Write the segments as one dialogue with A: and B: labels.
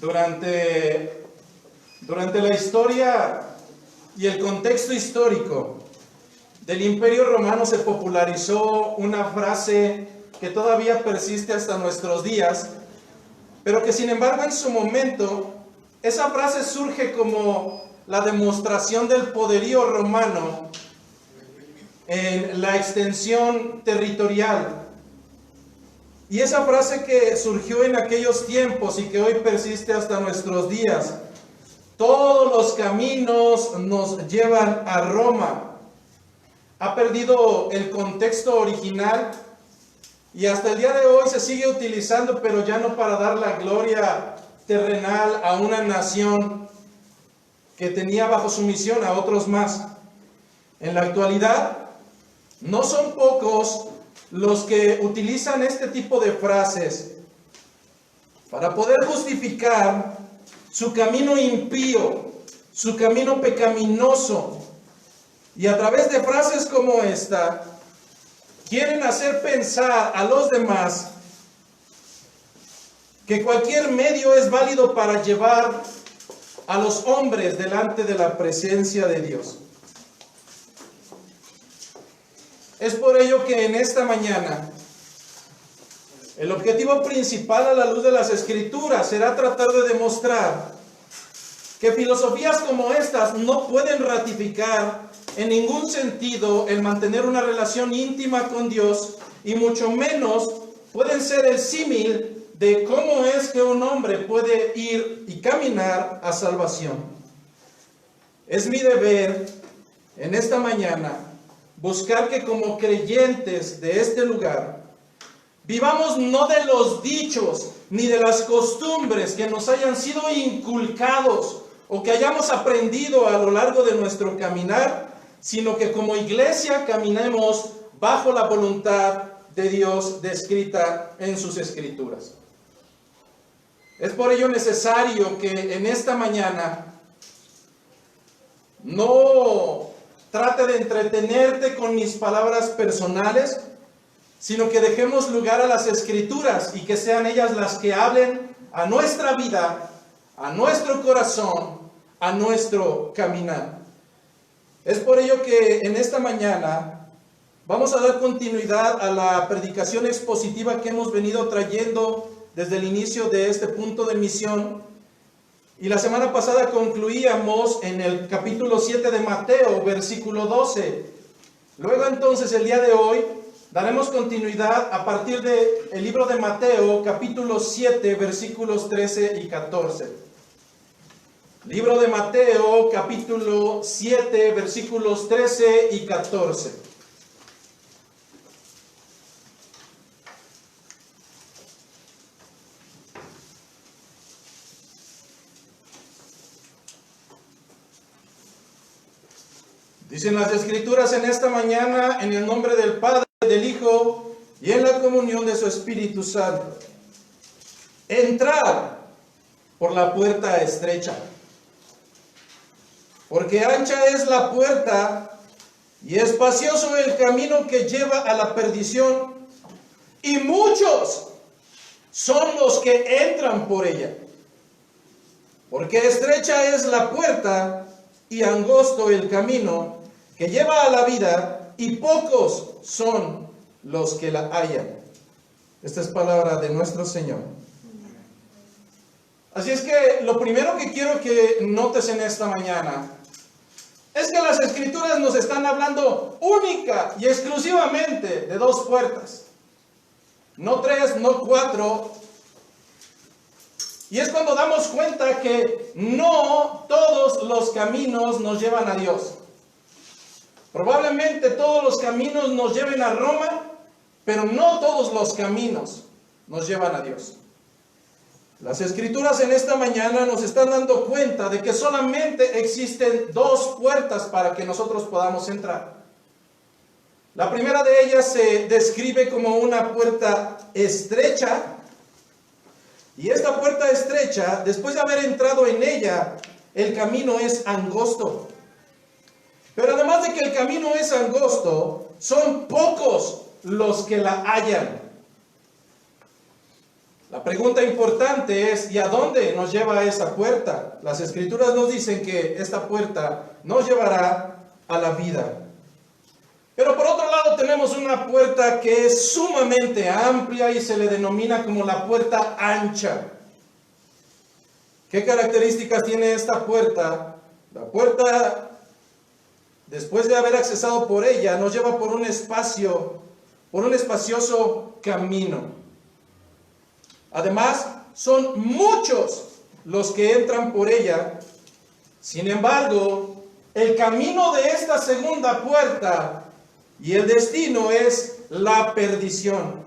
A: Durante la historia y el contexto histórico del Imperio Romano se popularizó una frase que todavía persiste hasta nuestros días, pero que sin embargo en su momento esa frase surge como la demostración del poderío romano en la extensión territorial. Y esa frase que surgió en aquellos tiempos y que hoy persiste hasta nuestros días: todos los caminos nos llevan a Roma, ha perdido el contexto original y hasta el día de hoy se sigue utilizando, pero ya no para dar la gloria terrenal a una nación que tenía bajo sumisión a otros más. En la actualidad, no son pocos los que utilizan este tipo de frases para poder justificar su camino impío, su camino pecaminoso, y a través de frases como esta quieren hacer pensar a los demás que cualquier medio es válido para llevar a los hombres delante de la presencia de Dios. Es por ello que en esta mañana el objetivo principal a la luz de las Escrituras será tratar de demostrar que filosofías como estas no pueden ratificar en ningún sentido el mantener una relación íntima con Dios, y mucho menos pueden ser el símil de cómo es que un hombre puede ir y caminar a salvación. Es mi deber en esta mañana buscar que como creyentes de este lugar vivamos no de los dichos ni de las costumbres que nos hayan sido inculcados o que hayamos aprendido a lo largo de nuestro caminar, sino que como iglesia caminemos bajo la voluntad de Dios descrita en sus Escrituras. Es por ello necesario que en esta mañana no trate de entretenerte con mis palabras personales, sino que dejemos lugar a las Escrituras y que sean ellas las que hablen a nuestra vida, a nuestro corazón, a nuestro caminar. Es por ello que en esta mañana vamos a dar continuidad a la predicación expositiva que hemos venido trayendo desde el inicio de este punto de misión. Y la semana pasada concluíamos en el capítulo 7 de Mateo, versículo 12. Luego entonces el día de hoy daremos continuidad a partir del libro de Mateo, capítulo 7, versículos 13 y 14. Libro de Mateo, capítulo 7, versículos 13 y 14. Dicen las Escrituras en esta mañana, en el nombre del Padre, del Hijo y en la comunión de su Espíritu Santo: entrad por la puerta estrecha, porque ancha es la puerta y espacioso el camino que lleva a la perdición, y muchos son los que entran por ella. Porque estrecha es la puerta y angosto el camino que lleva a la vida, y pocos son los que la hallan. Esta es palabra de nuestro Señor. Así es que lo primero que quiero que notes en esta mañana es que las Escrituras nos están hablando única y exclusivamente de dos puertas. No tres, no cuatro. Y es cuando damos cuenta que no todos los caminos nos llevan a Dios. Probablemente todos los caminos nos lleven a Roma, pero no todos los caminos nos llevan a Dios. Las Escrituras en esta mañana nos están dando cuenta de que solamente existen dos puertas para que nosotros podamos entrar. La primera de ellas se describe como una puerta estrecha, y esta puerta estrecha, después de haber entrado en ella, el camino es angosto. Pero además de que el camino es angosto, son pocos los que la hallan. La La pregunta importante es, ¿y a dónde nos lleva esa puerta? Las Escrituras nos dicen que esta puerta nos llevará a la vida. Pero por otro lado tenemos una puerta que es sumamente amplia y se le denomina como la puerta ancha. ¿Qué características tiene esta puerta? La puerta, después de haber accesado por ella, nos lleva por un espacioso camino. Además, son muchos los que entran por ella. Sin embargo, el camino de esta segunda puerta y el destino es la perdición.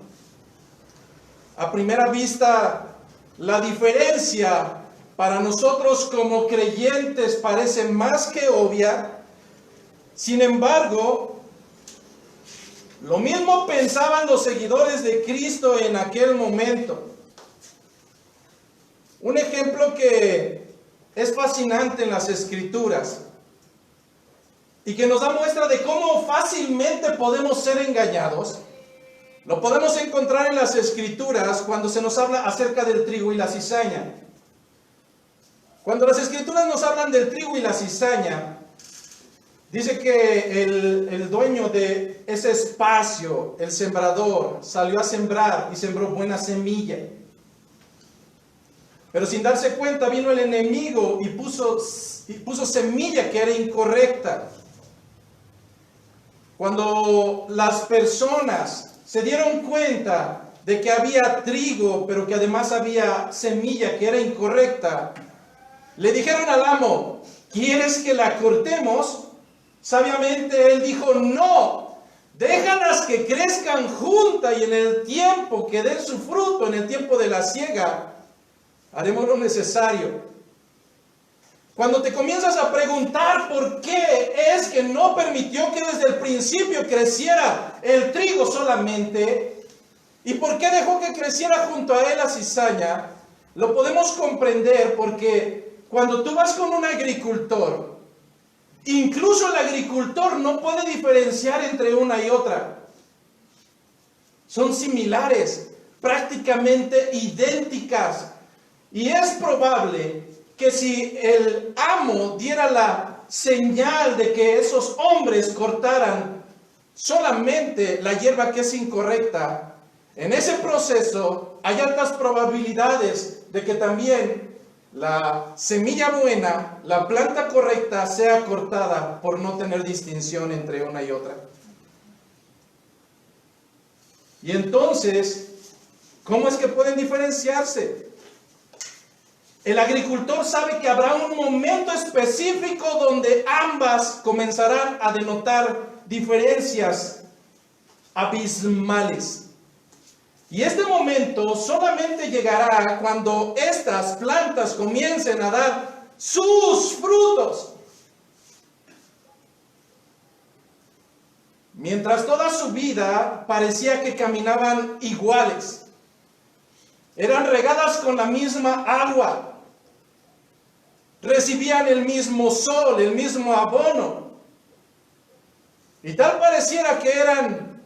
A: A primera vista, la diferencia para nosotros como creyentes parece más que obvia. Sin embargo, lo mismo pensaban los seguidores de Cristo en aquel momento. Un ejemplo que es fascinante en las Escrituras y que nos da muestra de cómo fácilmente podemos ser engañados, lo podemos encontrar en las Escrituras cuando se nos habla acerca del trigo y la cizaña. Cuando las Escrituras nos hablan del trigo y la cizaña, dice que el dueño de ese espacio, el sembrador, salió a sembrar y sembró buena semilla. Pero sin darse cuenta vino el enemigo y puso semilla que era incorrecta. Cuando las personas se dieron cuenta de que había trigo, pero que además había semilla que era incorrecta, le dijeron al amo, ¿quieres que la cortemos? Sabiamente él dijo, no, déjalas que crezcan juntas y en el tiempo que den su fruto, en el tiempo de la siega, haremos lo necesario. Cuando te comienzas a preguntar por qué es que no permitió que desde el principio creciera el trigo solamente, y por qué dejó que creciera junto a él la cizaña, lo podemos comprender porque cuando tú vas con un agricultor, incluso el agricultor no puede diferenciar entre una y otra. Son similares, prácticamente idénticas. Y es probable que si el amo diera la señal de que esos hombres cortaran solamente la hierba que es incorrecta, en ese proceso hay altas probabilidades de que también la semilla buena, la planta correcta, sea cortada por no tener distinción entre una y otra. Y entonces, ¿cómo es que pueden diferenciarse? El agricultor sabe que habrá un momento específico donde ambas comenzarán a denotar diferencias abismales. Y este momento solamente llegará cuando estas plantas comiencen a dar sus frutos. Mientras toda su vida parecía que caminaban iguales, eran regadas con la misma agua, recibían el mismo sol, el mismo abono, y tal pareciera que eran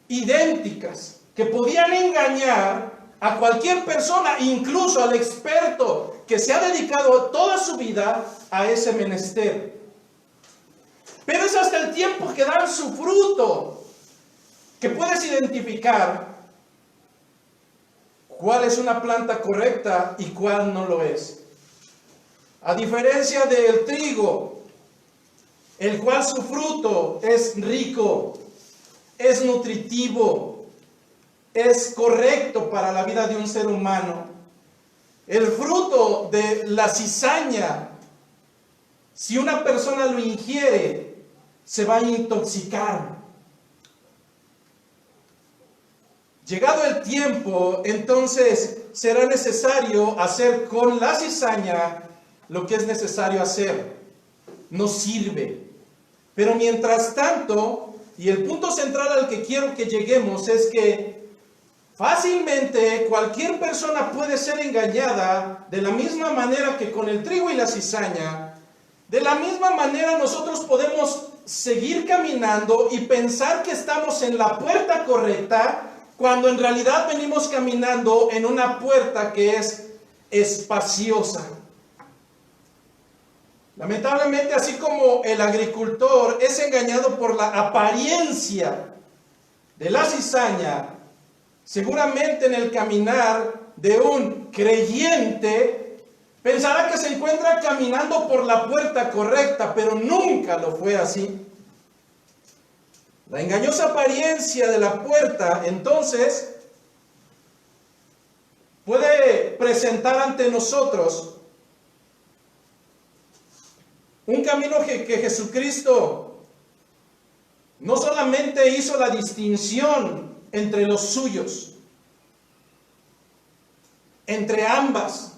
A: idénticas, que podían engañar a cualquier persona, incluso al experto que se ha dedicado toda su vida a ese menester. Pero es hasta el tiempo que dan su fruto que puedes identificar cuál es una planta correcta y cuál no lo es. A diferencia del trigo, el cual su fruto es rico, es nutritivo, es correcto para la vida de un ser humano. El fruto de la cizaña, si una persona lo ingiere, se va a intoxicar. Llegado el tiempo, entonces será necesario hacer con la cizaña lo que es necesario hacer. No sirve. Pero mientras tanto, y el punto central al que quiero que lleguemos es que fácilmente cualquier persona puede ser engañada de la misma manera que con el trigo y la cizaña. De la misma manera nosotros podemos seguir caminando y pensar que estamos en la puerta correcta cuando en realidad venimos caminando en una puerta que es espaciosa. Lamentablemente, así como el agricultor es engañado por la apariencia de la cizaña, seguramente en el caminar de un creyente pensará que se encuentra caminando por la puerta correcta, pero nunca lo fue así. La engañosa apariencia de la puerta, entonces, puede presentar ante nosotros un camino que Jesucristo no solamente hizo la distinción entre los suyos, entre ambas,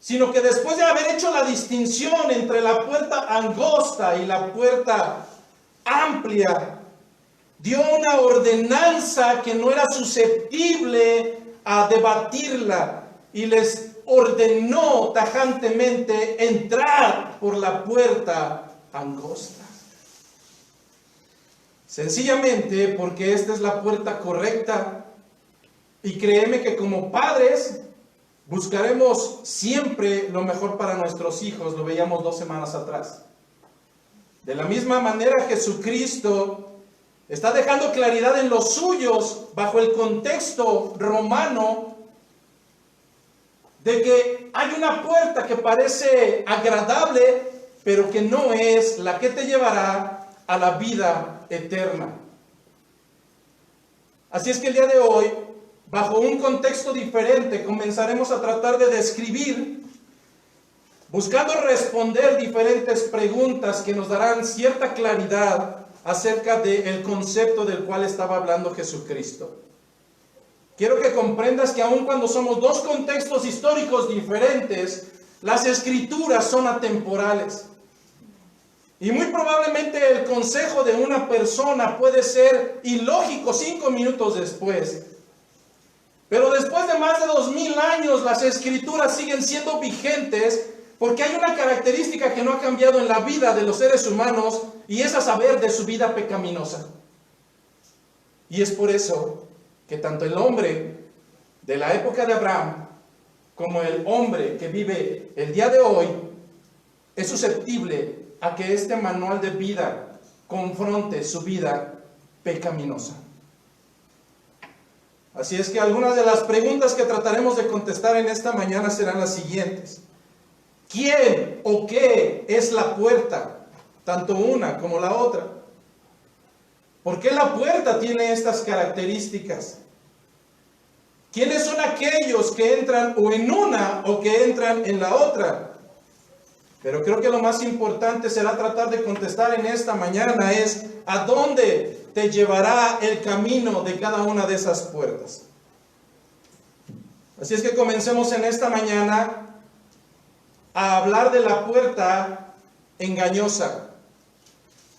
A: sino que después de haber hecho la distinción entre la puerta angosta y la puerta amplia, dio una ordenanza que no era susceptible a debatirla y les ordenó tajantemente entrar por la puerta angosta. Sencillamente porque esta es la puerta correcta, y créeme que como padres buscaremos siempre lo mejor para nuestros hijos. Lo veíamos 2 semanas atrás. De la misma manera, Jesucristo está dejando claridad en los suyos bajo el contexto romano de que hay una puerta que parece agradable, pero que no es la que te llevará a la vida eterna. Así es que el día de hoy, bajo un contexto diferente, comenzaremos a tratar de describir, buscando responder diferentes preguntas que nos darán cierta claridad acerca del concepto del cual estaba hablando Jesucristo. Quiero que comprendas que aun cuando somos dos contextos históricos diferentes, las escrituras son atemporales. Y muy probablemente el consejo de una persona puede ser ilógico 5 minutos después. Pero después de más de 2000 años, las escrituras siguen siendo vigentes, porque hay una característica que no ha cambiado en la vida de los seres humanos, y es a saber de su vida pecaminosa. Y es por eso que tanto el hombre de la época de Abraham como el hombre que vive el día de hoy es susceptible a que este manual de vida confronte su vida pecaminosa. Así es que algunas de las preguntas que trataremos de contestar en esta mañana serán las siguientes. ¿Quién o qué es la puerta? Tanto una como la otra. ¿Por qué la puerta tiene estas características? ¿Quiénes son aquellos que entran o en una o que entran en la otra? Pero creo que lo más importante será tratar de contestar en esta mañana es ¿a dónde te llevará el camino de cada una de esas puertas? Así es que comencemos en esta mañana a hablar de la puerta engañosa,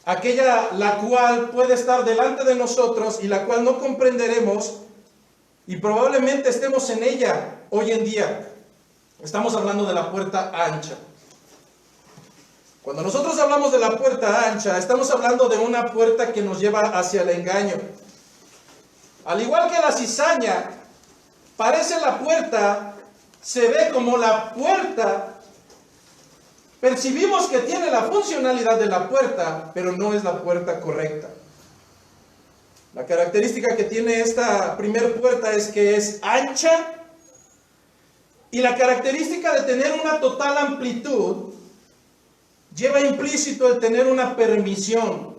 A: aquella la cual puede estar delante de nosotros y la cual no comprenderemos, y probablemente estemos en ella hoy en día. Estamos hablando de la puerta ancha. Cuando nosotros hablamos de la puerta ancha, estamos hablando de una puerta que nos lleva hacia el engaño. Al igual que la cizaña, parece la puerta, se ve como la puerta, percibimos que tiene la funcionalidad de la puerta, pero no es la puerta correcta. La característica que tiene esta primer puerta es que es ancha, y la característica de tener una total amplitud lleva implícito el tener una permisión.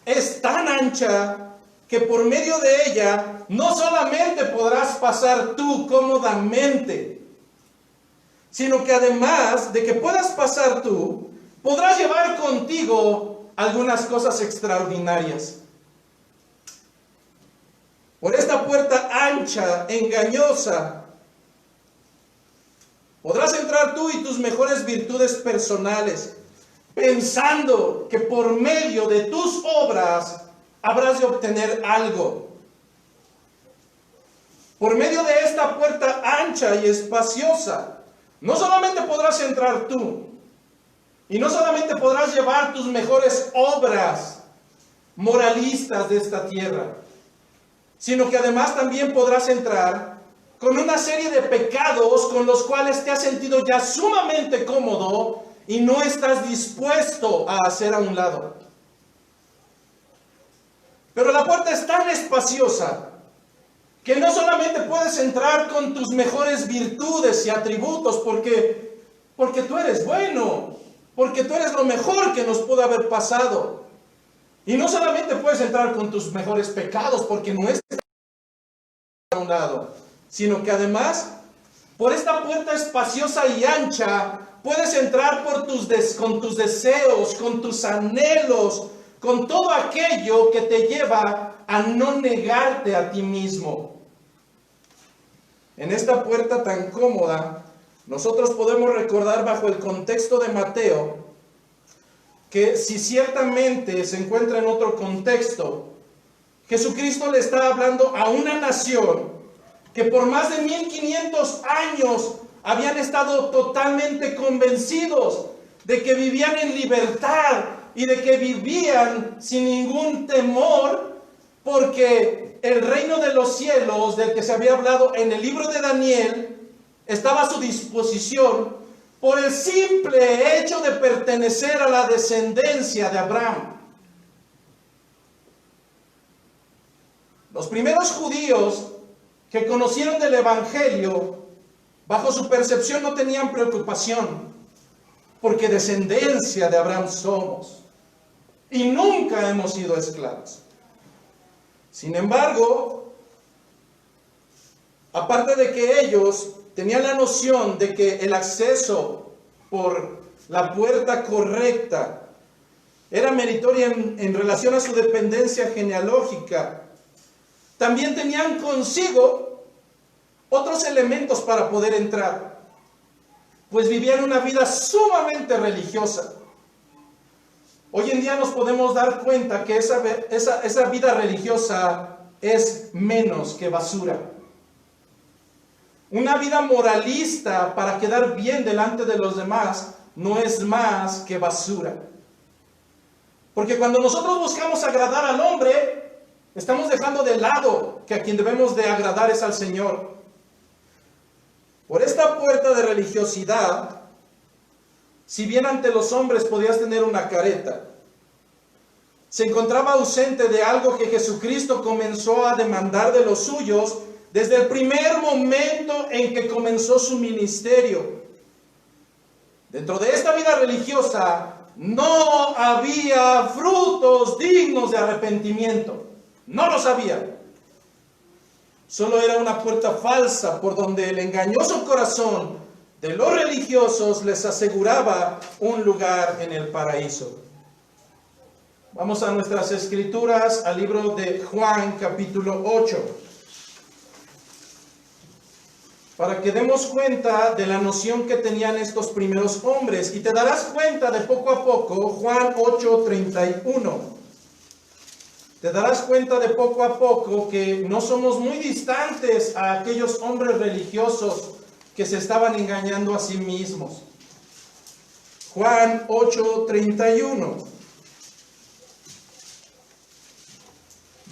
A: Es tan ancha que por medio de ella no solamente podrás pasar tú cómodamente, sino que además de que puedas pasar tú, podrás llevar contigo algunas cosas extraordinarias. Por esta puerta ancha, engañosa, podrás entrar tú y tus mejores virtudes personales, pensando que por medio de tus obras habrás de obtener algo. Por medio de esta puerta ancha y espaciosa, no solamente podrás entrar tú, y no solamente podrás llevar tus mejores obras moralistas de esta tierra, sino que además también podrás entrar con una serie de pecados con los cuales te has sentido ya sumamente cómodo y no estás dispuesto a hacer a un lado. Pero la puerta es tan espaciosa que no solamente puedes entrar con tus mejores virtudes y atributos porque tú eres bueno, porque tú eres lo mejor que nos pudo haber pasado. Y no solamente puedes entrar con tus mejores pecados porque no estás a un lado, sino que además por esta puerta espaciosa y ancha puedes entrar con tus deseos, con tus anhelos, con todo aquello que te lleva a no negarte a ti mismo. En esta puerta tan cómoda, nosotros podemos recordar bajo el contexto de Mateo, que si ciertamente se encuentra en otro contexto, Jesucristo le está hablando a una nación que por más de 1500 años habían estado totalmente convencidos de que vivían en libertad y de que vivían sin ningún temor, porque el reino de los cielos, del que se había hablado en el libro de Daniel, estaba a su disposición por el simple hecho de pertenecer a la descendencia de Abraham. Los primeros judíos que conocieron del Evangelio, bajo su percepción no tenían preocupación, porque descendencia de Abraham somos y nunca hemos sido esclavos. Sin embargo, aparte de que ellos tenían la noción de que el acceso por la puerta correcta era meritoria en relación a su dependencia genealógica, también tenían consigo otros elementos para poder entrar, pues vivían una vida sumamente religiosa. Hoy en día nos podemos dar cuenta que esa vida religiosa es menos que basura. Una vida moralista para quedar bien delante de los demás no es más que basura. Porque cuando nosotros buscamos agradar al hombre, estamos dejando de lado que a quien debemos de agradar es al Señor. Por esta puerta de religiosidad, si bien ante los hombres podías tener una careta, se encontraba ausente de algo que Jesucristo comenzó a demandar de los suyos desde el primer momento en que comenzó su ministerio. Dentro de esta vida religiosa no había frutos dignos de arrepentimiento. No los había. Solo era una puerta falsa por donde el engañoso corazón de los religiosos les aseguraba un lugar en el paraíso. Vamos a nuestras escrituras, al libro de Juan, capítulo 8. Para que demos cuenta de la noción que tenían estos primeros hombres. Y te darás cuenta de poco a poco, Juan 8:31. Te darás cuenta de poco a poco que no somos muy distantes a aquellos hombres religiosos que se estaban engañando a sí mismos. Juan 8:31.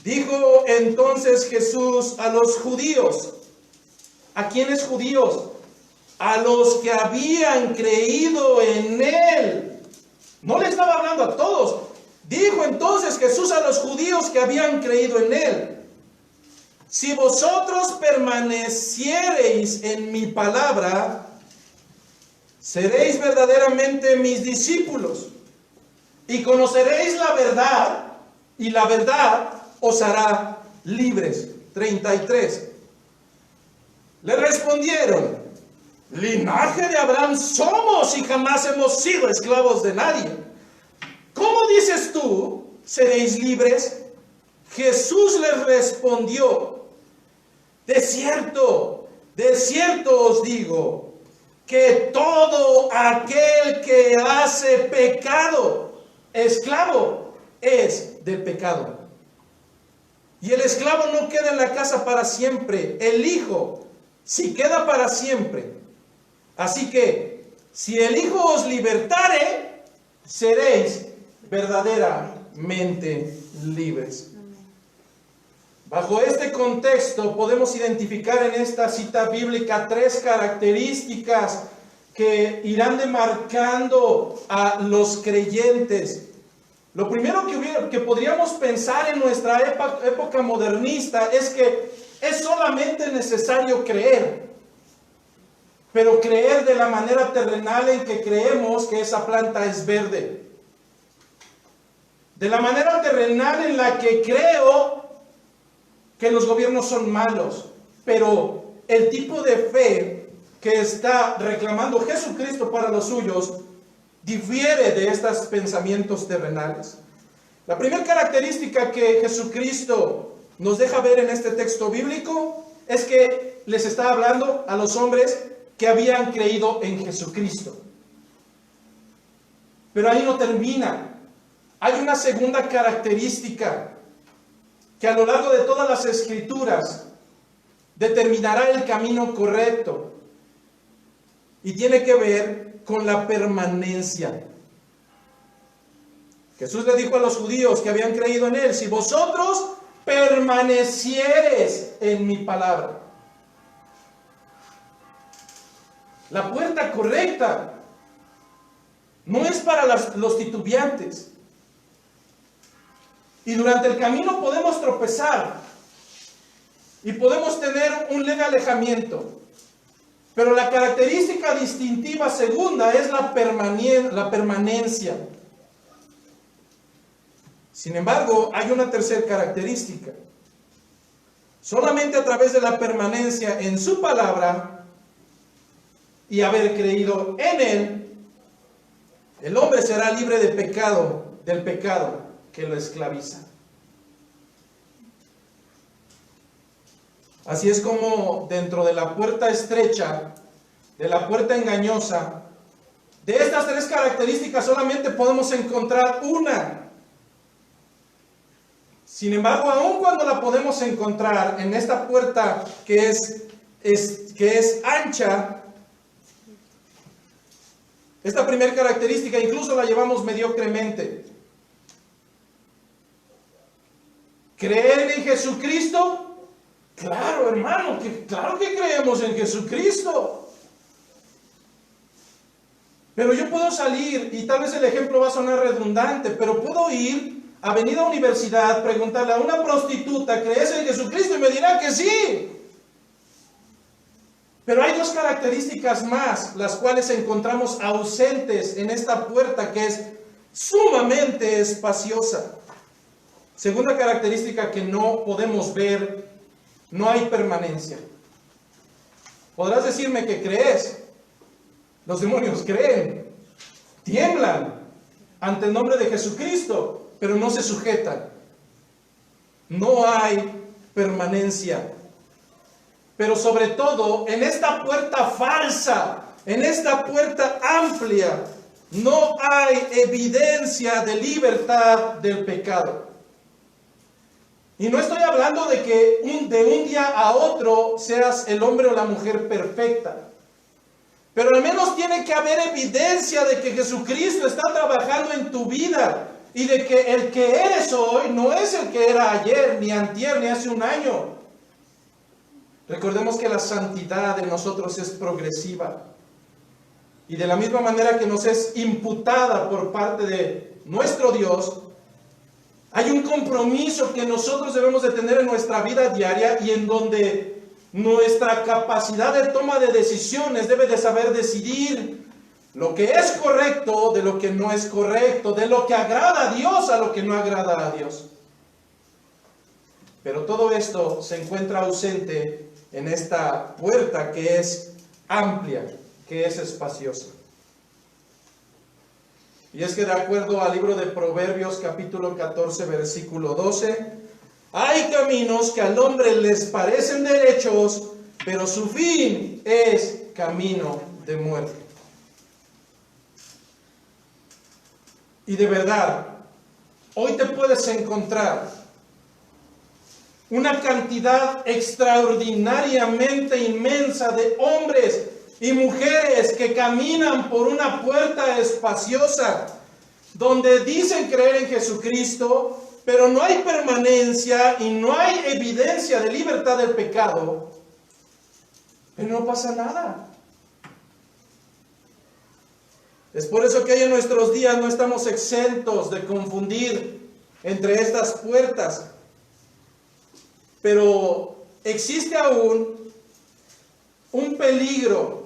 A: Dijo entonces Jesús a los judíos. ¿A quiénes judíos? A los que habían creído en Él. No le estaba hablando a todos. Dijo entonces Jesús a los judíos que habían creído en Él: si vosotros permaneciereis en mi palabra, seréis verdaderamente mis discípulos, y conoceréis la verdad, y la verdad os hará libres. 33. Le respondieron: linaje de Abraham somos y jamás hemos sido esclavos de nadie. ¿Cómo dices tú, seréis libres? Jesús les respondió: de cierto os digo, que todo aquel que hace pecado, esclavo es del pecado. Y el esclavo no queda en la casa para siempre, el Hijo sí queda para siempre. Así que, si el Hijo os libertare, seréis verdaderamente libres. Bajo este contexto podemos identificar en esta cita bíblica 3 características que irán demarcando a los creyentes. Lo primero que podríamos pensar en nuestra época modernista es que es solamente necesario creer, pero creer de la manera terrenal en que creemos que esa planta es verde. De la manera terrenal en la que creo que los gobiernos son malos, pero el tipo de fe que está reclamando Jesucristo para los suyos difiere de estos pensamientos terrenales. La primera característica que Jesucristo nos deja ver en este texto bíblico es que les está hablando a los hombres que habían creído en Jesucristo. Pero ahí no termina. Hay una segunda característica que a lo largo de todas las Escrituras determinará el camino correcto y tiene que ver con la permanencia. Jesús le dijo a los judíos que habían creído en Él: si vosotros permaneciereis en mi palabra. La puerta correcta no es para los titubeantes. Y durante el camino podemos tropezar y podemos tener un leve alejamiento. Pero la característica distintiva segunda es la permanencia. Sin embargo, hay una tercera característica. Solamente a través de la permanencia en su palabra y haber creído en Él, el hombre será libre del pecado que lo esclaviza. Así es como dentro de la puerta estrecha, de la puerta engañosa, de estas 3 características solamente podemos encontrar una. Sin embargo, aun cuando la podemos encontrar en esta puerta que es ancha, esta primera característica incluso la llevamos mediocremente. ¿Creer en Jesucristo? Claro, hermano, claro que creemos en Jesucristo. Pero yo puedo salir, y tal vez el ejemplo va a sonar redundante, pero puedo ir a Avenida Universidad, preguntarle a una prostituta: ¿crees en Jesucristo? Y me dirá que sí. Pero hay 2 características más, las cuales encontramos ausentes en esta puerta que es sumamente espaciosa. Segunda característica que no podemos ver: no hay permanencia. Podrás decirme que crees. Los demonios creen, tiemblan ante el nombre de Jesucristo, pero no se sujetan. No hay permanencia. Pero sobre todo, en esta puerta falsa, en esta puerta amplia, no hay evidencia de libertad del pecado. Y no estoy hablando de que de un día a otro seas el hombre o la mujer perfecta. Pero al menos tiene que haber evidencia de que Jesucristo está trabajando en tu vida. Y de que el que eres hoy no es el que era ayer, ni antier, ni hace un año. Recordemos que la santidad de nosotros es progresiva. Y de la misma manera que nos es imputada por parte de nuestro Dios, hay un compromiso que nosotros debemos de tener en nuestra vida diaria y en donde nuestra capacidad de toma de decisiones debe de saber decidir lo que es correcto de lo que no es correcto, de lo que agrada a Dios a lo que no agrada a Dios. Pero todo esto se encuentra ausente en esta puerta que es amplia, que es espaciosa. Y es que de acuerdo al libro de Proverbios capítulo 14 versículo 12, hay caminos que al hombre les parecen derechos, pero su fin es camino de muerte. Y de verdad, hoy te puedes encontrar una cantidad extraordinariamente inmensa de hombres y mujeres que caminan por una puerta espaciosa, donde dicen creer en Jesucristo, pero no hay permanencia y no hay evidencia de libertad del pecado, pero no pasa nada. Es por eso que hoy en nuestros días no estamos exentos de confundir entre estas puertas. Pero existe aún un peligro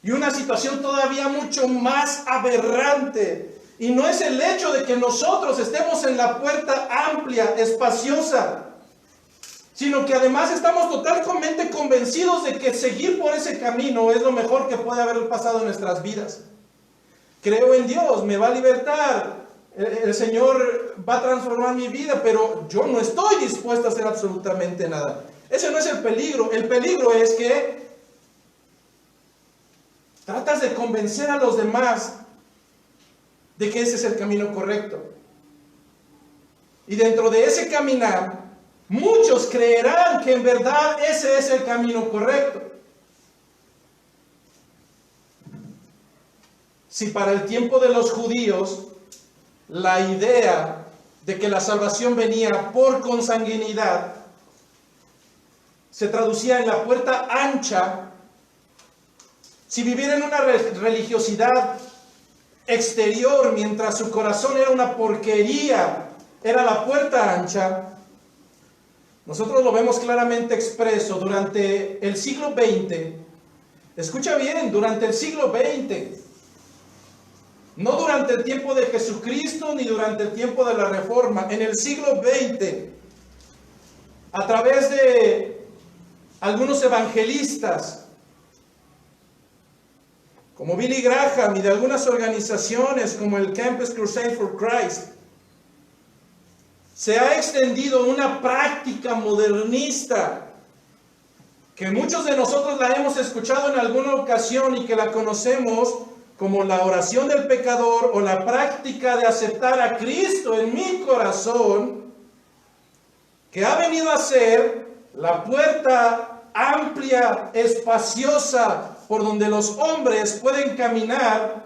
A: y una situación todavía mucho más aberrante. Y no es el hecho de que nosotros estemos en la puerta amplia, espaciosa, sino que además estamos totalmente convencidos de que seguir por ese camino es lo mejor que puede haber pasado en nuestras vidas. Creo en Dios, me va a libertar, el Señor va a transformar mi vida, pero yo no estoy dispuesto a hacer absolutamente nada. Ese no es el peligro. El peligro es que tratas de convencer a los demás de que ese es el camino correcto. Y dentro de ese caminar, muchos creerán que en verdad ese es el camino correcto. Si para el tiempo de los judíos la idea de que la salvación venía por consanguinidad se traducía en la puerta ancha, si viviera en una religiosidad exterior mientras su corazón era una porquería, era la puerta ancha, nosotros lo vemos claramente expreso durante el siglo XX. Escucha bien, durante el siglo XX. No durante el tiempo de Jesucristo ni durante el tiempo de la Reforma. En el siglo XX, a través de algunos evangelistas, como Billy Graham y de algunas organizaciones como el Campus Crusade for Christ, se ha extendido una práctica modernista que muchos de nosotros la hemos escuchado en alguna ocasión y que la conocemos como la oración del pecador o la práctica de aceptar a Cristo en mi corazón, que ha venido a ser la puerta amplia, espaciosa, por donde los hombres pueden caminar,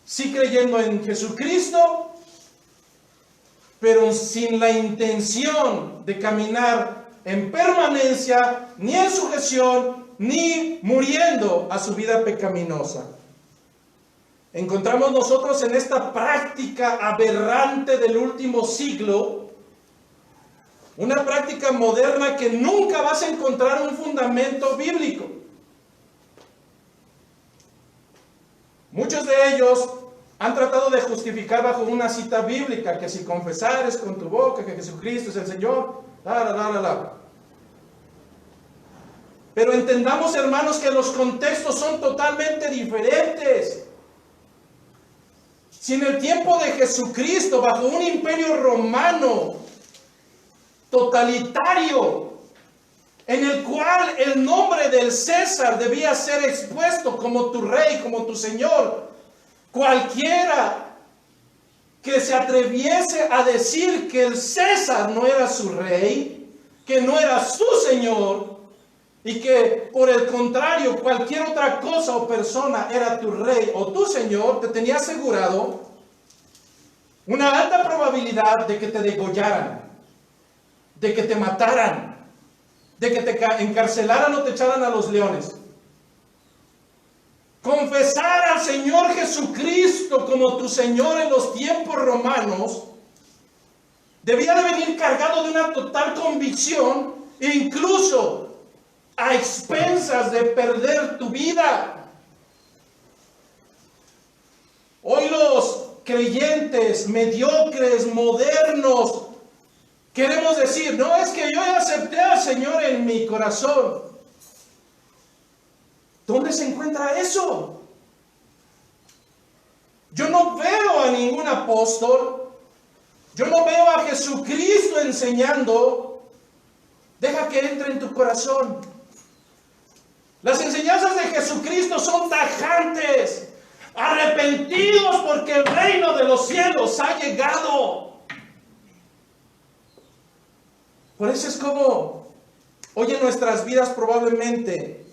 A: sí creyendo en Jesucristo, pero sin la intención de caminar en permanencia, ni en sujeción, ni muriendo a su vida pecaminosa. Encontramos nosotros en esta práctica aberrante del último siglo, una práctica moderna que nunca vas a encontrar un fundamento bíblico. Muchos de ellos han tratado de justificar bajo una cita bíblica que si confesares con tu boca que Jesucristo es el Señor, Pero entendamos, hermanos, que los contextos son totalmente diferentes. Si en el tiempo de Jesucristo, bajo un imperio romano totalitario, en el cual el nombre del César debía ser expuesto como tu rey, como tu señor, cualquiera que se atreviese a decir que el César no era su rey, que no era su señor, y que por el contrario cualquier otra cosa o persona era tu rey o tu señor, te tenía asegurado una alta probabilidad de que te degollaran, de que te mataran, de que te encarcelaran o te echaran a los leones. Confesar al Señor Jesucristo como tu Señor en los tiempos romanos debía de venir cargado de una total convicción, e incluso a expensas de perder tu vida. Hoy los creyentes mediocres, modernos, queremos decir, no, es que yo ya acepté al Señor en mi corazón. ¿Dónde se encuentra eso? Yo no veo a ningún apóstol, yo no veo a Jesucristo enseñando, deja que entre en tu corazón. Las enseñanzas de Jesucristo son tajantes. Arrepentidos porque el reino de los cielos ha llegado. Por eso es como hoy en nuestras vidas probablemente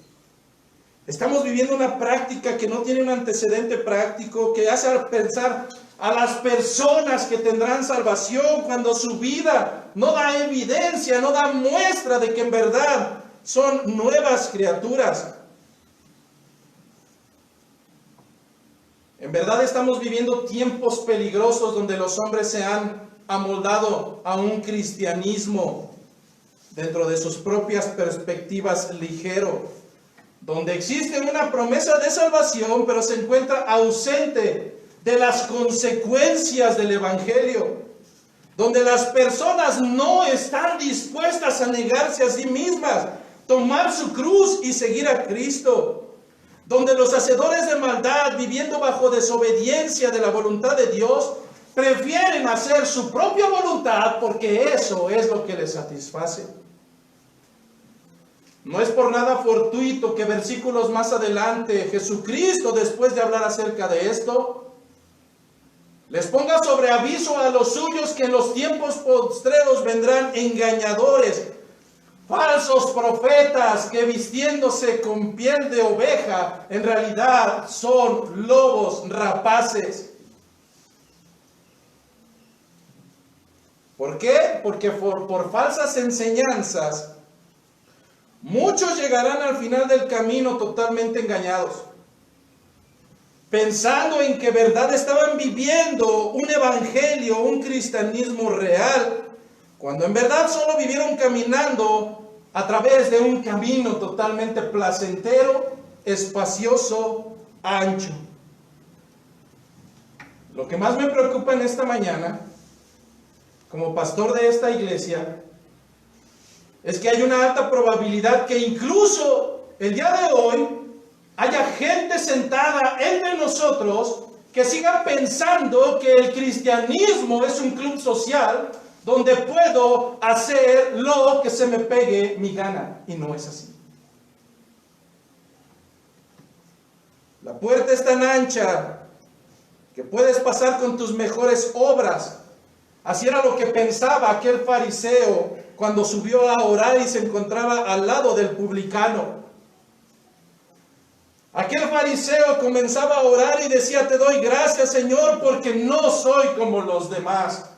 A: estamos viviendo una práctica que no tiene un antecedente práctico, que hace pensar, a las personas que tendrán salvación cuando su vida no da evidencia, no da muestra de que en verdad son nuevas criaturas? En verdad estamos viviendo tiempos peligrosos donde los hombres se han amoldado a un cristianismo dentro de sus propias perspectivas ligero, donde existe una promesa de salvación, pero se encuentra ausente de las consecuencias del Evangelio, donde las personas no están dispuestas a negarse a sí mismas, tomar su cruz y seguir a Cristo, donde los hacedores de maldad, viviendo bajo desobediencia de la voluntad de Dios, prefieren hacer su propia voluntad porque eso es lo que les satisface. No es por nada fortuito que versículos más adelante, Jesucristo, después de hablar acerca de esto, les ponga sobre aviso a los suyos que en los tiempos postreros vendrán engañadores, falsos profetas que vistiéndose con piel de oveja, en realidad son lobos rapaces. ¿Por qué? Porque por falsas enseñanzas, muchos llegarán al final del camino totalmente engañados, pensando en que verdad estaban viviendo un evangelio, un cristianismo real, cuando en verdad solo vivieron caminando a través de un camino totalmente placentero, espacioso, ancho. Lo que más me preocupa en esta mañana, como pastor de esta iglesia, es que hay una alta probabilidad que incluso el día de hoy haya gente sentada entre nosotros que siga pensando que el cristianismo es un club social donde puedo hacer lo que se me pegue mi gana. Y no es así. La puerta es tan ancha que puedes pasar con tus mejores obras. Así era lo que pensaba aquel fariseo cuando subió a orar y se encontraba al lado del publicano. Aquel fariseo comenzaba a orar y decía: te doy gracias, Señor, porque no soy como los demás.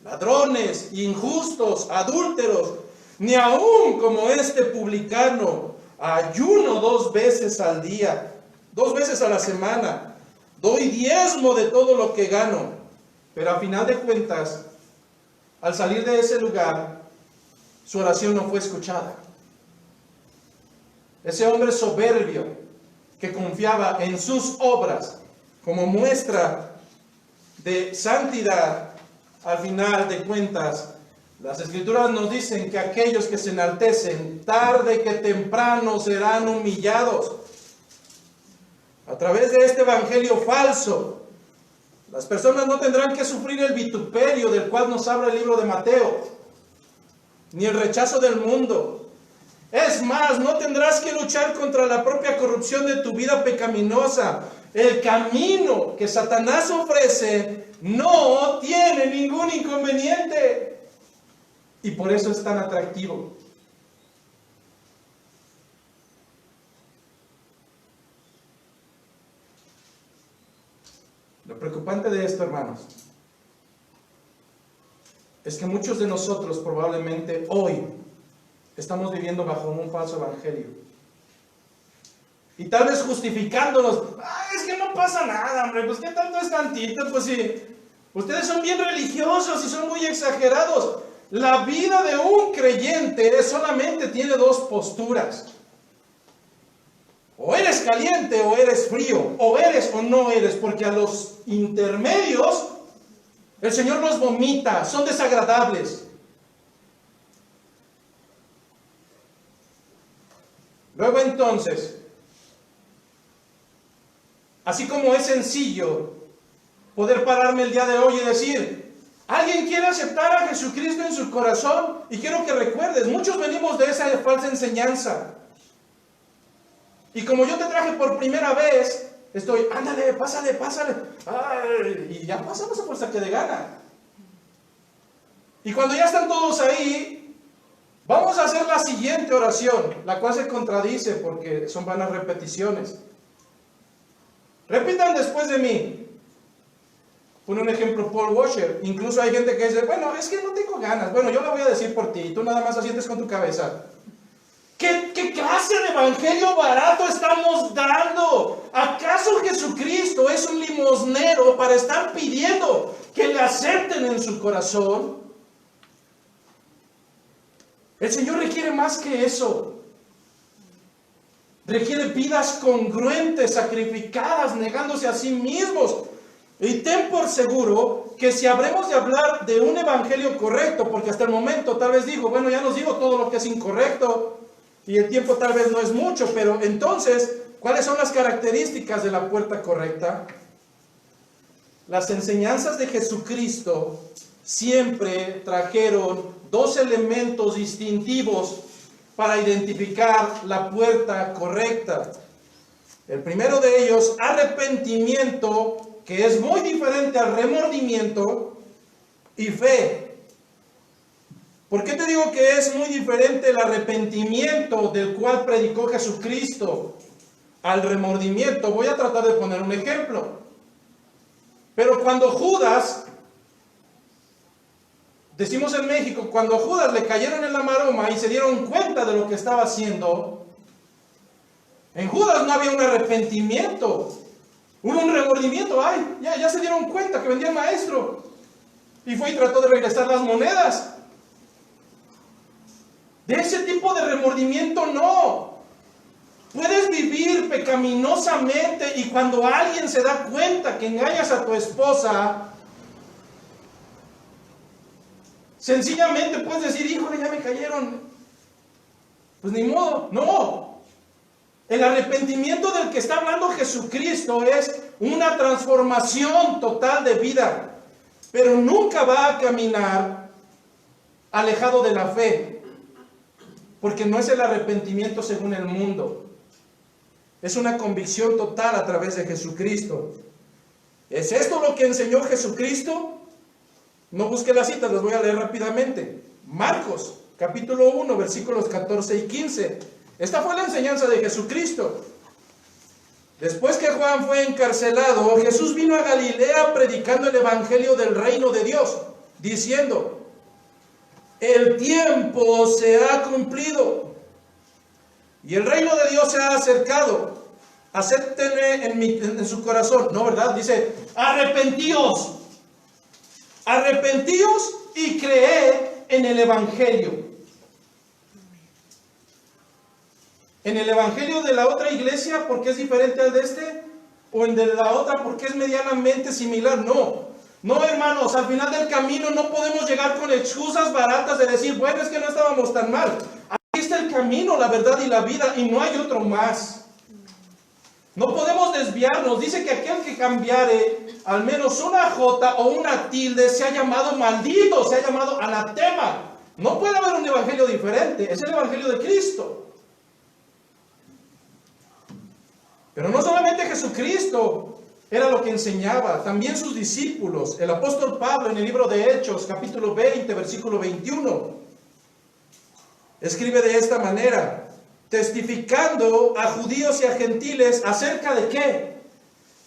A: Ladrones, injustos, adúlteros, ni aún como este publicano. Ayuno 2 veces al día, 2 veces a la semana. Doy diezmo de todo lo que gano. Pero a final de cuentas, al salir de ese lugar, su oración no fue escuchada. Ese hombre soberbio que confiaba en sus obras como muestra de santidad, al final de cuentas, las Escrituras nos dicen que aquellos que se enaltecen, tarde que temprano serán humillados. A través de este evangelio falso, las personas no tendrán que sufrir el vituperio del cual nos habla el libro de Mateo, ni el rechazo del mundo. Es más, no tendrás que luchar contra la propia corrupción de tu vida pecaminosa. El camino que Satanás ofrece no tiene ningún inconveniente. Y por eso es tan atractivo. Lo preocupante de esto, hermanos, es que muchos de nosotros probablemente hoy estamos viviendo bajo un falso evangelio. Y tal vez justificándonos: es que no pasa nada, hombre, pues qué tanto es tantito, pues si ustedes son bien religiosos y son muy exagerados. La vida de un creyente solamente tiene 2 posturas. O eres caliente o eres frío, o eres o no eres, porque a los intermedios el Señor los vomita, son desagradables. Luego entonces, así como es sencillo poder pararme el día de hoy y decir: ¿alguien quiere aceptar a Jesucristo en su corazón? Y quiero que recuerdes, muchos venimos de esa falsa enseñanza. Y como yo te traje por primera vez, estoy: ándale, pásale, pásale. Ay, y ya pasamos a fuerza que de gana. Y cuando ya están todos ahí, vamos a hacer la siguiente oración, la cual se contradice porque son vanas repeticiones. Repitan después de mí: Pone un ejemplo Paul Washer. Incluso hay gente que dice, bueno, es que no tengo ganas. Bueno, yo lo voy a decir por ti. Tú nada más asientes con tu cabeza. ¿Qué clase de evangelio barato estamos dando? ¿Acaso Jesucristo es un limosnero para estar pidiendo que le acepten en su corazón? El Señor requiere más que eso. Requiere vidas congruentes, sacrificadas, negándose a sí mismos. Y ten por seguro que si habremos de hablar de un evangelio correcto, porque hasta el momento tal vez digo, bueno, ya nos digo todo lo que es incorrecto, y el tiempo tal vez no es mucho, pero entonces, ¿cuáles son las características de la puerta correcta? Las enseñanzas de Jesucristo siempre trajeron dos elementos distintivos para identificar la puerta correcta. El primero de ellos, arrepentimiento, que es muy diferente al remordimiento, y fe. ¿Por qué te digo que es muy diferente el arrepentimiento del cual predicó Jesucristo al remordimiento? Voy a tratar de poner un ejemplo. Pero cuando Judas, decimos en México, cuando a Judas le cayeron en la maroma y se dieron cuenta de lo que estaba haciendo, en Judas no había un arrepentimiento, hubo un remordimiento. Ay, ya se dieron cuenta que vendía el maestro. Y fue y trató de regresar las monedas. De ese tipo de remordimiento no. Puedes vivir pecaminosamente y cuando alguien se da cuenta que engañas a tu esposa, sencillamente puedes decir, híjole, ya me cayeron. Pues ni modo, no. El arrepentimiento del que está hablando Jesucristo es una transformación total de vida, pero nunca va a caminar alejado de la fe, porque no es el arrepentimiento según el mundo. Es una convicción total a través de Jesucristo. ¿Es esto lo que enseñó Jesucristo? No busque las citas, las voy a leer rápidamente. Marcos, capítulo 1, versículos 14 y 15. Esta fue la enseñanza de Jesucristo. Después que Juan fue encarcelado, Jesús vino a Galilea predicando el evangelio del reino de Dios, diciendo, el tiempo se ha cumplido y el reino de Dios se ha acercado. Acéptenme en su corazón. No, ¿verdad? Dice, arrepentíos. Arrepentíos y creed en el evangelio. En el evangelio de la otra iglesia, porque es diferente al de este, o en de la otra, porque es medianamente similar. No, hermanos, al final del camino no podemos llegar con excusas baratas de decir, bueno, es que no estábamos tan mal. Aquí está el camino, la verdad y la vida, y no hay otro más. No podemos desviarnos. Dice que aquel que cambiare al menos una jota o una tilde se ha llamado maldito, se ha llamado anatema. No puede haber un evangelio diferente, es el evangelio de Cristo. Pero no solamente Jesucristo era lo que enseñaba, también sus discípulos. El apóstol Pablo en el libro de Hechos, capítulo 20, versículo 21, escribe de esta manera, testificando a judíos y a gentiles acerca de ¿qué?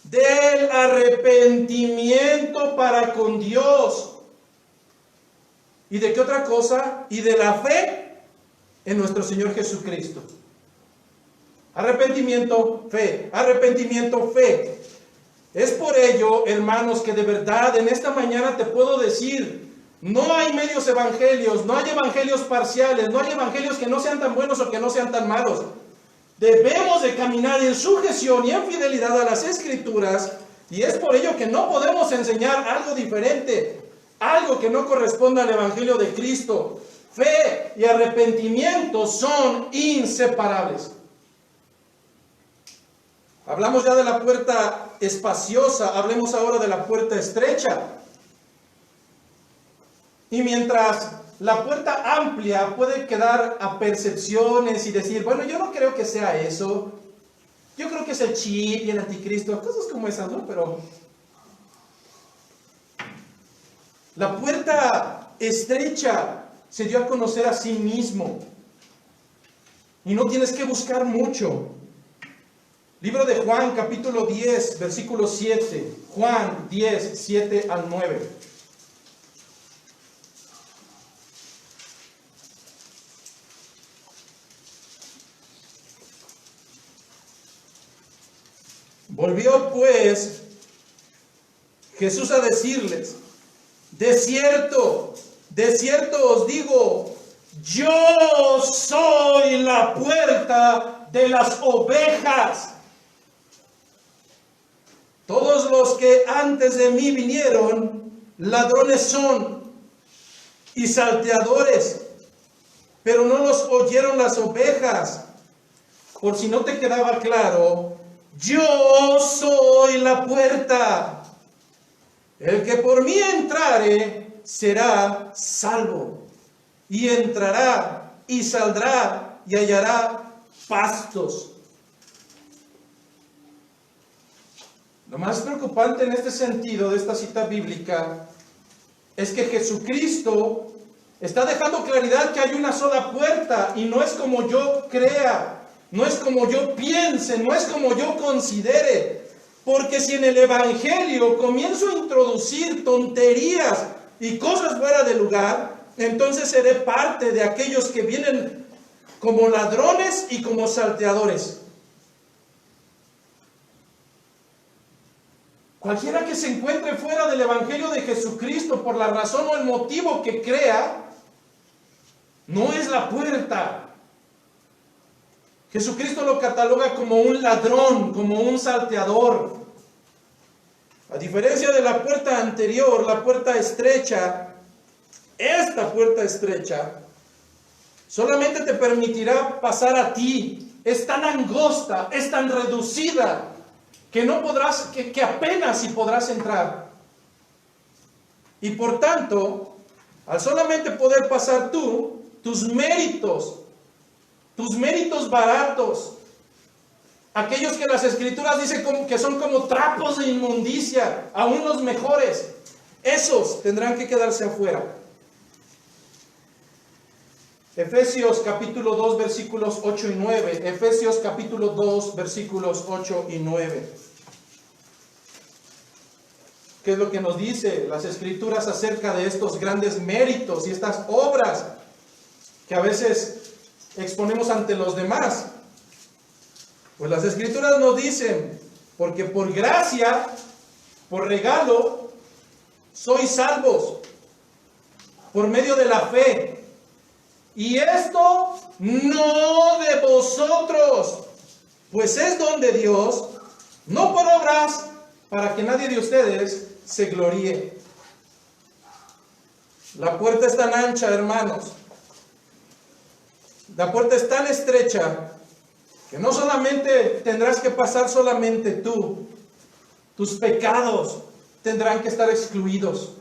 A: Del arrepentimiento para con Dios. ¿Y de qué otra cosa? Y de la fe en nuestro Señor Jesucristo. Arrepentimiento, fe. Arrepentimiento, fe. Es por ello, hermanos, que de verdad en esta mañana te puedo decir, no hay medios evangelios, no hay evangelios parciales, no hay evangelios que no sean tan buenos o que no sean tan malos. Debemos de caminar en sujeción y en fidelidad a las Escrituras, y es por ello que no podemos enseñar algo diferente, algo que no corresponda al evangelio de Cristo. Fe y arrepentimiento son inseparables. Hablamos ya de la puerta espaciosa, hablemos ahora de la puerta estrecha. Y mientras la puerta amplia puede quedar a percepciones y decir, bueno, yo no creo que sea eso, yo creo que es el chip y el anticristo, cosas como esas, ¿no? Pero la puerta estrecha se dio a conocer a sí mismo. Y no tienes que buscar mucho. Libro de Juan, capítulo 10, versículo 7. Juan 10, 7 al 9. Volvió pues Jesús a decirles: de cierto os digo, yo soy la puerta de las ovejas. Todos los que antes de mí vinieron, ladrones son y salteadores, pero no los oyeron las ovejas. Por si no te quedaba claro, yo soy la puerta. El que por mí entrare será salvo, y entrará y saldrá y hallará pastos. Lo más preocupante en este sentido de esta cita bíblica es que Jesucristo está dejando claridad que hay una sola puerta, y no es como yo crea, no es como yo piense, no es como yo considere. Porque si en el Evangelio comienzo a introducir tonterías y cosas fuera de lugar, entonces seré parte de aquellos que vienen como ladrones y como salteadores. Cualquiera que se encuentre fuera del Evangelio de Jesucristo por la razón o el motivo que crea, no es la puerta. Jesucristo lo cataloga como un ladrón, como un salteador. A diferencia de la puerta anterior, la puerta estrecha, esta puerta estrecha, solamente te permitirá pasar a ti. Es tan angosta, es tan reducida, que no podrás, que apenas si podrás entrar. Y por tanto, al solamente poder pasar tú, tus méritos baratos, aquellos que las Escrituras dicen que son como trapos de inmundicia, aún los mejores, esos tendrán que quedarse afuera. Efesios capítulo 2 versículos 8 y 9. Efesios capítulo 2 versículos 8 y 9. ¿Qué es lo que nos dice las Escrituras acerca de estos grandes méritos y estas obras que a veces exponemos ante los demás? Pues las Escrituras nos dicen: porque por gracia, por regalo, sois salvos por medio de la fe. Y esto no de vosotros, pues es don de Dios, no por obras, para que nadie de ustedes se gloríe. La puerta es tan ancha, hermanos. La puerta es tan estrecha que no solamente tendrás que pasar solamente tú, tus pecados tendrán que estar excluidos.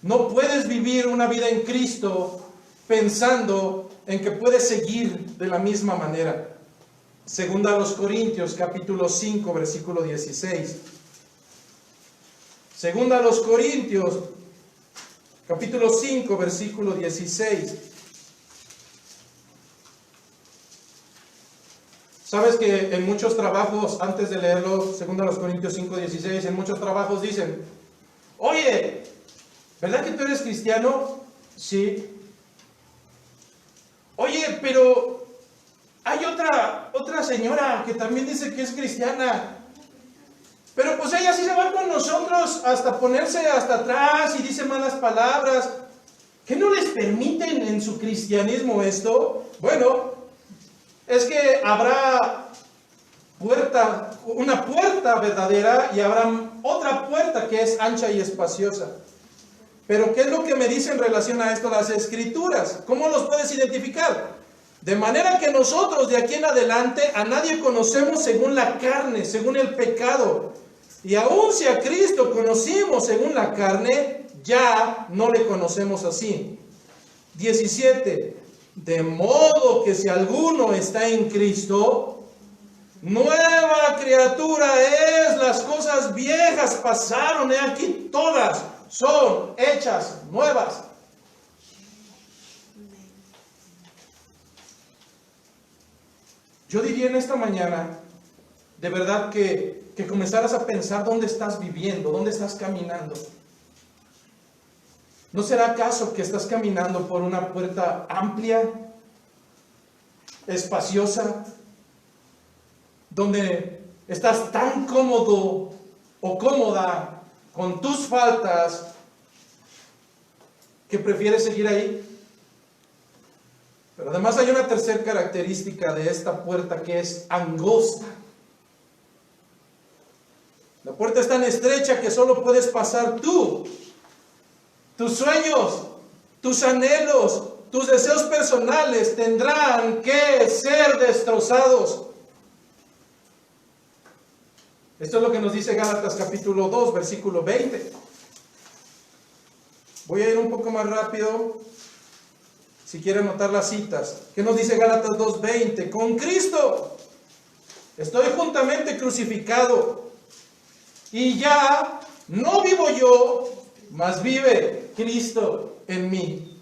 A: No puedes vivir una vida en Cristo pensando en que puedes seguir de la misma manera. Segunda a los Corintios, capítulo 5, versículo 16. Segunda a los Corintios, capítulo 5, versículo 16. Sabes que en muchos trabajos, antes de leerlo, segunda a los Corintios 5, 16, en muchos trabajos dicen: oye, ¿verdad que tú eres cristiano? Sí. Oye, pero hay otra señora que también dice que es cristiana, pero pues ella sí se va con nosotros hasta ponerse hasta atrás y dice malas palabras. ¿Qué no les permiten en su cristianismo esto? Bueno, es que habrá una puerta verdadera y habrá otra puerta que es ancha y espaciosa. Pero ¿qué es lo que me dice en relación a esto las Escrituras? ¿Cómo los puedes identificar? De manera que nosotros de aquí en adelante a nadie conocemos según la carne, según el pecado. Y aun si a Cristo conocimos según la carne, ya no le conocemos así. 17. De modo que si alguno está en Cristo, nueva criatura es, las cosas viejas pasaron, he aquí todas son hechas nuevas. Yo diría en esta mañana de verdad que comenzaras a pensar dónde estás viviendo, dónde estás caminando. ¿No será acaso que estás caminando por una puerta amplia, espaciosa, donde estás tan cómodo o cómoda con tus faltas que prefieres seguir ahí? Pero además hay una tercera característica de esta puerta, que es angosta. La puerta es tan estrecha que solo puedes pasar tú. Tus sueños, tus anhelos, tus deseos personales tendrán que ser destrozados. Esto es lo que nos dice Gálatas capítulo 2, versículo 20. Voy a ir un poco más rápido, si quieren anotar las citas. ¿Qué nos dice Gálatas 2:20? Con Cristo estoy juntamente crucificado, y ya no vivo yo, mas vive Cristo en mí.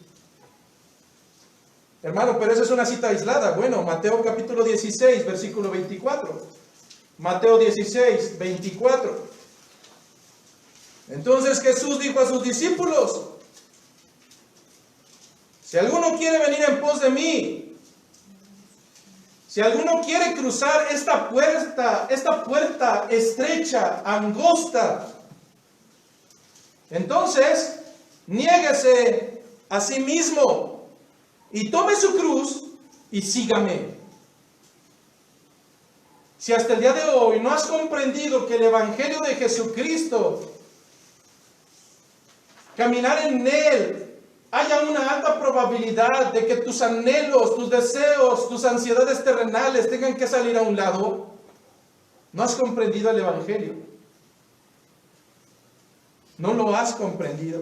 A: Hermano, pero esa es una cita aislada. Bueno, Mateo capítulo 16, versículo 24. Mateo 16, 24. Entonces Jesús dijo a sus discípulos: si alguno quiere venir en pos de mí, si alguno quiere cruzar esta puerta estrecha, angosta, entonces niéguese a sí mismo y tome su cruz y sígame. Si hasta el día de hoy no has comprendido que el Evangelio de Jesucristo, caminar en Él, haya una alta probabilidad de que tus anhelos, tus deseos, tus ansiedades terrenales tengan que salir a un lado, no has comprendido el Evangelio. No lo has comprendido.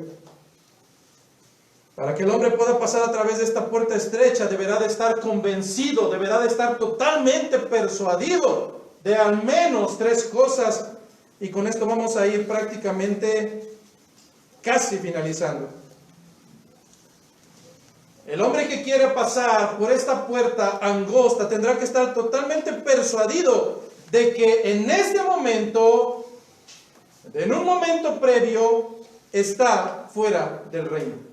A: Para que el hombre pueda pasar a través de esta puerta estrecha, deberá de estar convencido, deberá de estar totalmente persuadido de al menos 3 cosas. Y con esto vamos a ir prácticamente casi finalizando. El hombre que quiere pasar por esta puerta angosta tendrá que estar totalmente persuadido de que en este momento, en un momento previo, está fuera del reino.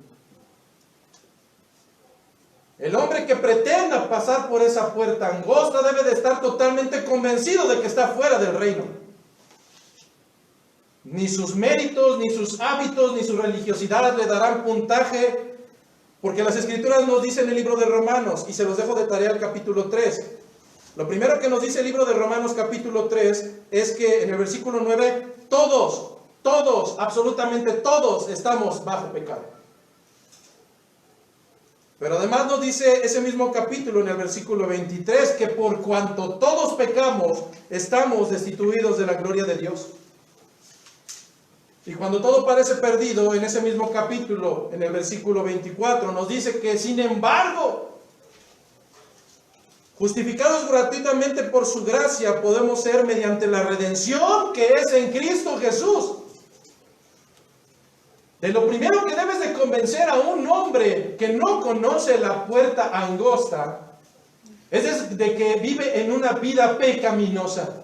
A: El hombre que pretenda pasar por esa puerta angosta debe de estar totalmente convencido de que está fuera del reino. Ni sus méritos, ni sus hábitos, ni su religiosidad le darán puntaje, porque las Escrituras nos dicen en el libro de Romanos, y se los dejo de tarea el capítulo 3. Lo primero que nos dice el libro de Romanos capítulo 3 es que en el versículo 9, todos, absolutamente todos estamos bajo pecado. Pero además nos dice ese mismo capítulo en el versículo 23 que por cuanto todos pecamos, estamos destituidos de la gloria de Dios. Y cuando todo parece perdido, en ese mismo capítulo, en el versículo 24, nos dice que sin embargo, justificados gratuitamente por su gracia, podemos ser mediante la redención que es en Cristo Jesús. De lo primero que debes de convencer a un hombre que no conoce la puerta angosta es de que vive en una vida pecaminosa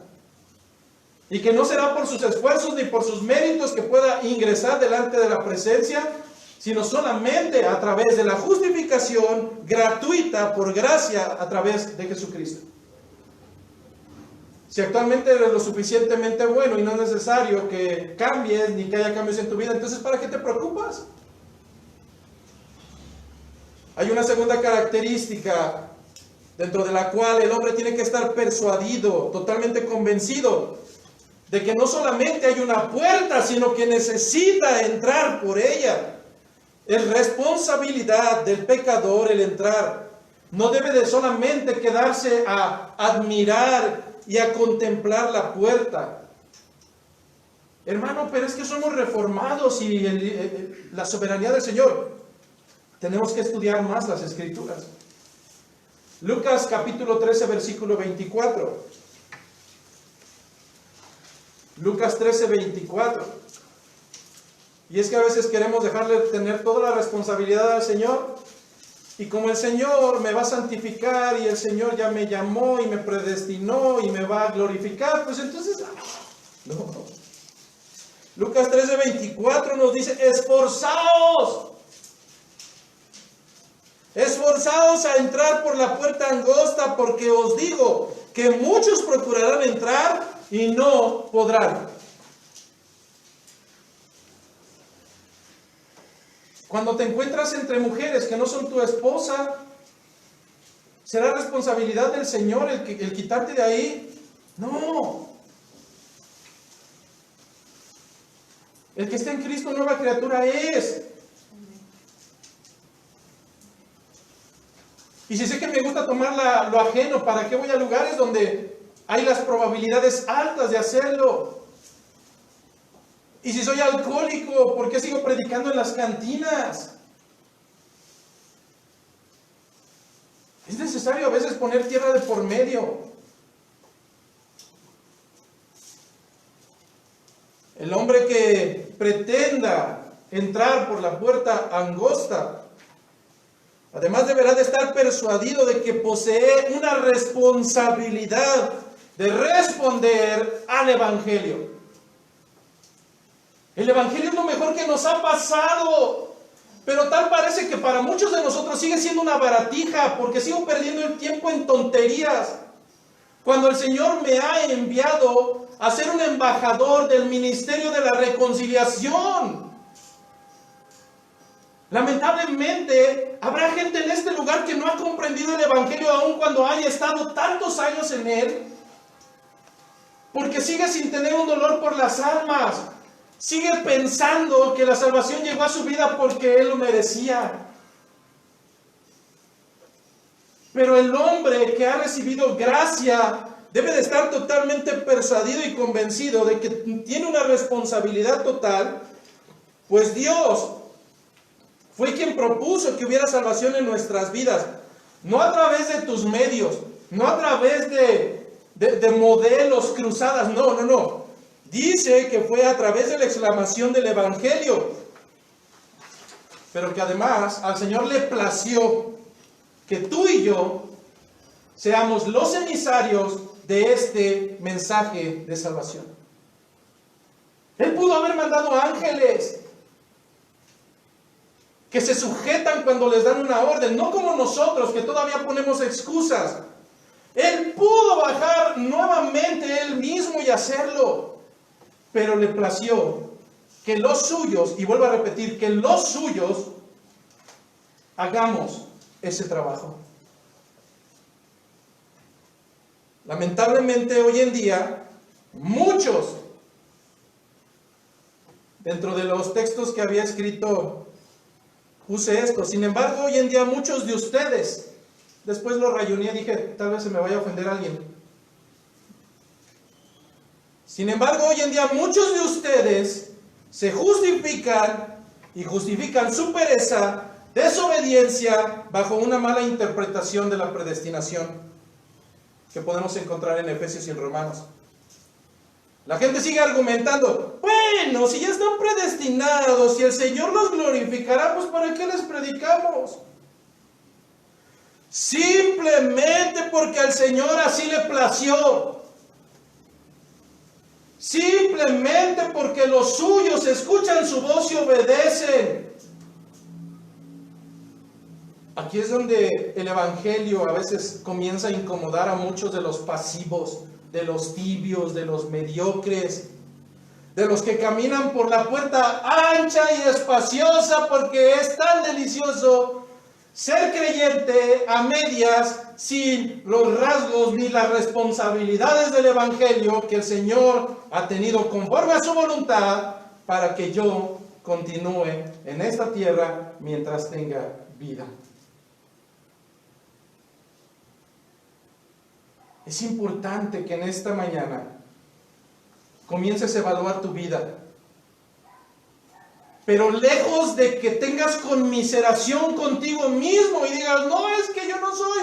A: y que no será por sus esfuerzos ni por sus méritos que pueda ingresar delante de la presencia, sino solamente a través de la justificación gratuita por gracia a través de Jesucristo. Si actualmente eres lo suficientemente bueno y no es necesario que cambies ni que haya cambios en tu vida, entonces ¿para qué te preocupas? Hay una segunda característica dentro de la cual el hombre tiene que estar persuadido, totalmente convencido de que no solamente hay una puerta, sino que necesita entrar por ella. Es responsabilidad del pecador el entrar. No debe de solamente quedarse a admirar y a contemplar la puerta. Hermano, pero es que somos reformados y la soberanía del Señor. Tenemos que estudiar más las Escrituras. Lucas capítulo 13, versículo 24. Lucas 13, 24. Y es que a veces queremos dejarle tener toda la responsabilidad al Señor. Y como el Señor me va a santificar y el Señor ya me llamó y me predestinó y me va a glorificar, pues entonces, no. Lucas 13:24 nos dice, esforzaos a entrar por la puerta angosta, porque os digo que muchos procurarán entrar y no podrán. Cuando te encuentras entre mujeres que no son tu esposa, ¿será responsabilidad del Señor el quitarte de ahí? No. El que está en Cristo, nueva criatura es. Y si sé que me gusta tomar lo ajeno, ¿para qué voy a lugares donde hay las probabilidades altas de hacerlo? Y si soy alcohólico, ¿por qué sigo predicando en las cantinas? Es necesario a veces poner tierra de por medio. El hombre que pretenda entrar por la puerta angosta, además deberá de estar persuadido de que posee una responsabilidad de responder al Evangelio. El Evangelio es lo mejor que nos ha pasado, pero tal parece que para muchos de nosotros sigue siendo una baratija, porque sigo perdiendo el tiempo en tonterías, cuando el Señor me ha enviado a ser un embajador del ministerio de la reconciliación. Lamentablemente, habrá gente en este lugar que no ha comprendido el Evangelio aun cuando haya estado tantos años en él, porque sigue sin tener un dolor por las almas. Sigue pensando que la salvación llegó a su vida porque él lo merecía. Pero el hombre que ha recibido gracia debe de estar totalmente persuadido y convencido de que tiene una responsabilidad total, pues Dios fue quien propuso que hubiera salvación en nuestras vidas, no a través de tus medios, no a través de modelos, cruzadas, no. Dice que fue a través de la exclamación del Evangelio, pero que además al Señor le plació que tú y yo seamos los emisarios de este mensaje de salvación. Él pudo haber mandado ángeles que se sujetan cuando les dan una orden, no como nosotros que todavía ponemos excusas. Él pudo bajar nuevamente él mismo y hacerlo, pero le plació que los suyos, y vuelvo a repetir, que los suyos hagamos ese trabajo. Lamentablemente hoy en día, muchos, dentro de los textos que había escrito, puse esto. Sin embargo, hoy en día muchos de ustedes, después lo rayoneé, dije, tal vez se me vaya a ofender a alguien. Sin embargo, hoy en día muchos de ustedes se justifican y justifican su pereza, desobediencia, bajo una mala interpretación de la predestinación que podemos encontrar en Efesios y en Romanos. La gente sigue argumentando, bueno, si ya están predestinados, si el Señor los glorificará, pues ¿para qué les predicamos? Simplemente porque al Señor así le plació. Simplemente porque los suyos escuchan su voz y obedecen. Aquí es donde el Evangelio a veces comienza a incomodar a muchos de los pasivos, de los tibios, de los mediocres, de los que caminan por la puerta ancha y espaciosa porque es tan delicioso ser creyente a medias, sin los rasgos ni las responsabilidades del Evangelio que el Señor ha tenido conforme a su voluntad para que yo continúe en esta tierra mientras tenga vida. Es importante que en esta mañana comiences a evaluar tu vida. Pero lejos de que tengas conmiseración contigo mismo y digas, no, es que yo no soy,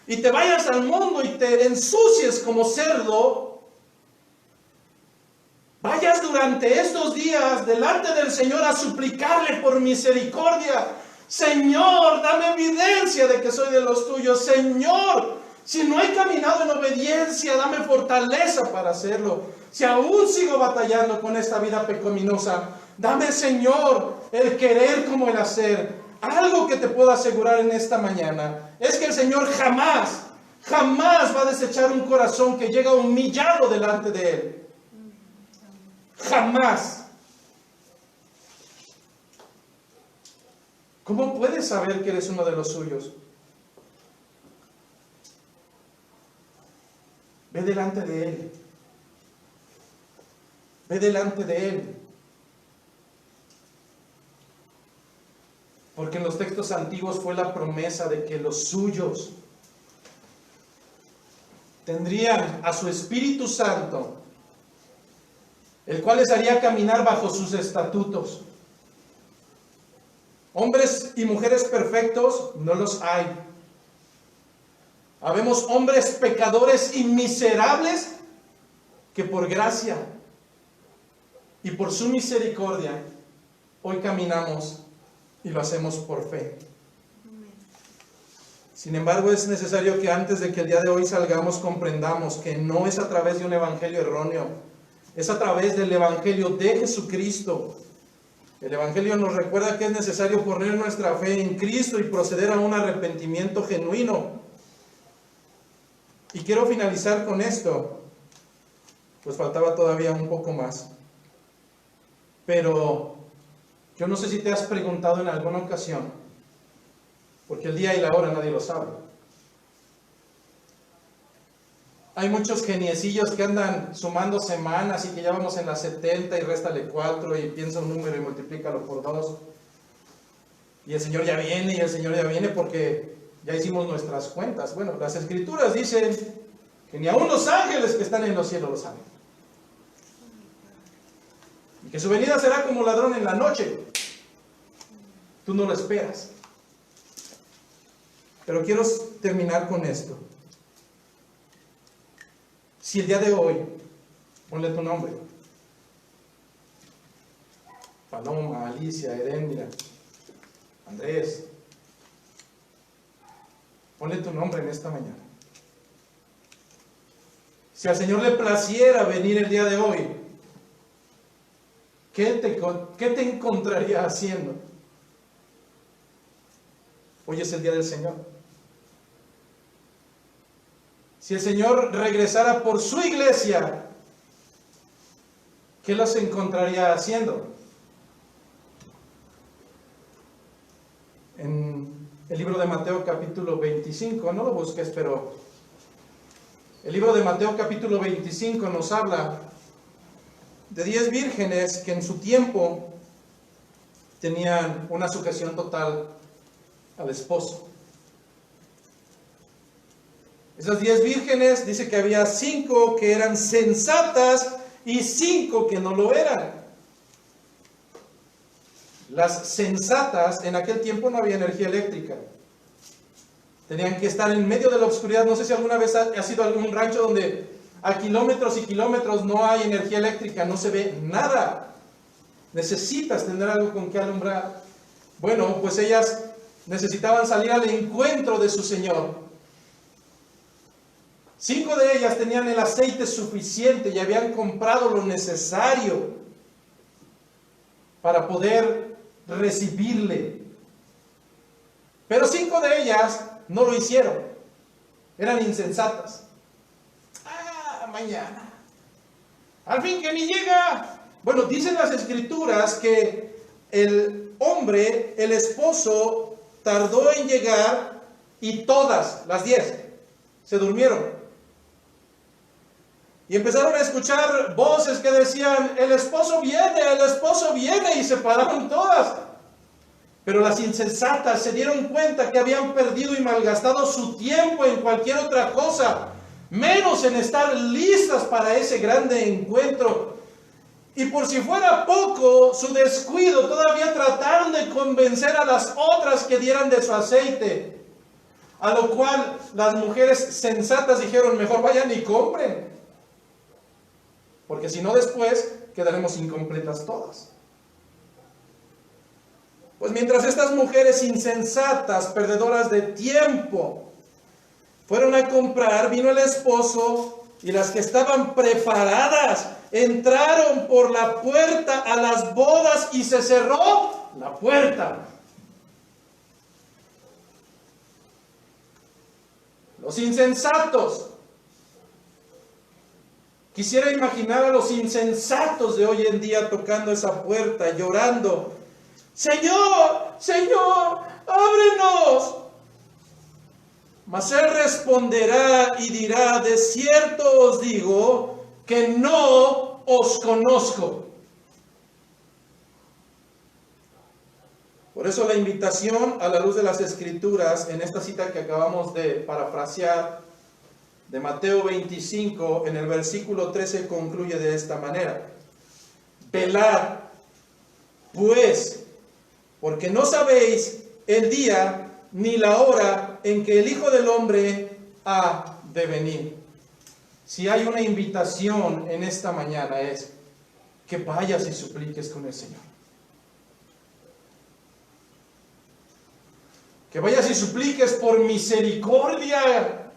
A: y te vayas al mundo y te ensucies como cerdo, vayas durante estos días delante del Señor a suplicarle por misericordia, Señor, dame evidencia de que soy de los tuyos. Señor, si no he caminado en obediencia, dame fortaleza para hacerlo. Si aún sigo batallando con esta vida pecaminosa, dame, Señor, el querer como el hacer. Algo que te puedo asegurar en esta mañana es que el Señor jamás va a desechar un corazón que llega humillado delante de Él. Jamás. ¿Cómo puedes saber que eres uno de los suyos? Ve delante de Él. Ve delante de Él. Porque en los textos antiguos fue la promesa de que los suyos tendrían a su Espíritu Santo, el cual les haría caminar bajo sus estatutos. Hombres y mujeres perfectos no los hay. Habemos hombres pecadores y miserables que por gracia y por su misericordia hoy caminamos y lo hacemos por fe. Sin embargo, es necesario que antes de que el día de hoy salgamos comprendamos que no es a través de un evangelio erróneo, es a través del evangelio de Jesucristo. El evangelio nos recuerda que es necesario poner nuestra fe en Cristo y proceder a un arrepentimiento genuino. Y quiero finalizar con esto, pues faltaba todavía un poco más. Pero yo no sé si te has preguntado en alguna ocasión, porque el día y la hora nadie lo sabe. Hay muchos geniecillos que andan sumando semanas y que ya vamos en las 70 y réstale 4 y piensa un número y multiplícalo por 2. Y el Señor ya viene, y el Señor ya viene porque ya hicimos nuestras cuentas. Bueno, las Escrituras dicen que ni aun los ángeles que están en los cielos lo saben. Y que su venida será como ladrón en la noche. Tú no lo esperas. Pero quiero terminar con esto. Si el día de hoy, ponle tu nombre, Paloma, Alicia, Eréndira, Andrés, ponle tu nombre en esta mañana. Si al Señor le placiera venir el día de hoy, ¿qué te encontraría haciendo? Hoy es el día del Señor. Si el Señor regresara por su iglesia, ¿qué los encontraría haciendo? En el libro de Mateo capítulo 25, no lo busques, pero el libro de Mateo capítulo 25 nos habla de 10 vírgenes que en su tiempo tenían una sujeción total al esposo. Esas 10 vírgenes, dice que había 5 que eran sensatas y 5 que no lo eran. Las sensatas, en aquel tiempo no había energía eléctrica. Tenían que estar en medio de la oscuridad. No sé si alguna vez has ido a algún rancho donde a kilómetros y kilómetros no hay energía eléctrica, no se ve nada. Necesitas tener algo con que alumbrar. Bueno, pues ellas necesitaban salir al encuentro de su Señor. 5 de ellas tenían el aceite suficiente y habían comprado lo necesario para poder recibirle. Pero 5 de ellas no lo hicieron. Eran insensatas. Mañana. Al fin que ni llega. Bueno, dicen las Escrituras que el hombre, el esposo, tardó en llegar y todas, las 10, se durmieron. Y empezaron a escuchar voces que decían, el esposo viene, y se pararon todas. Pero las insensatas se dieron cuenta que habían perdido y malgastado su tiempo en cualquier otra cosa, menos en estar listas para ese grande encuentro. Y por si fuera poco, su descuido, todavía trataron de convencer a las otras que dieran de su aceite. A lo cual las mujeres sensatas dijeron, mejor vayan y compren. Porque si no después quedaremos incompletas todas. Pues mientras estas mujeres insensatas, perdedoras de tiempo, fueron a comprar, vino el esposo y las que estaban preparadas entraron por la puerta a las bodas y se cerró la puerta. Los insensatos. Quisiera imaginar a los insensatos de hoy en día tocando esa puerta, llorando. Señor, Señor, ábrenos. Mas él responderá y dirá, de cierto os digo que no os conozco. Por eso la invitación a la luz de las Escrituras, en esta cita que acabamos de parafrasear, de Mateo 25, en el versículo 13 concluye de esta manera. Velad, pues, porque no sabéis el día ni la hora en que el Hijo del Hombre ha de venir. Si hay una invitación en esta mañana es que vayas y supliques con el Señor. Que vayas y supliques por misericordia.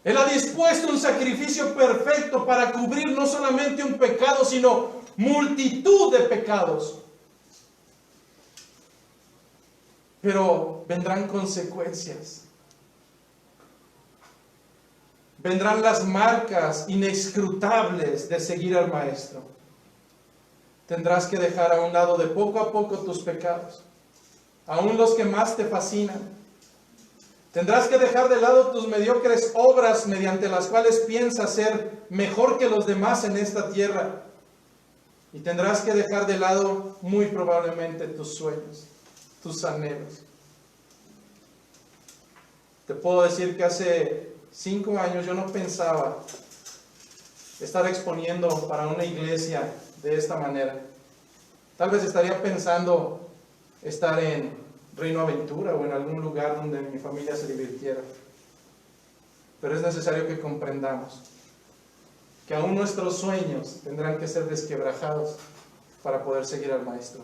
A: Él ha dispuesto un sacrificio perfecto para cubrir no solamente un pecado, sino multitud de pecados. Pero vendrán consecuencias. Vendrán las marcas inescrutables de seguir al Maestro. Tendrás que dejar a un lado de poco a poco tus pecados, aún los que más te fascinan. Tendrás que dejar de lado tus mediocres obras mediante las cuales piensas ser mejor que los demás en esta tierra. Y tendrás que dejar de lado muy probablemente tus sueños, tus anhelos. Te puedo decir que hace 5 años yo no pensaba estar exponiendo para una iglesia de esta manera. Tal vez estaría pensando estar en Reino Aventura o en algún lugar donde mi familia se divirtiera. Pero es necesario que comprendamos que aún nuestros sueños tendrán que ser desquebrajados para poder seguir al Maestro.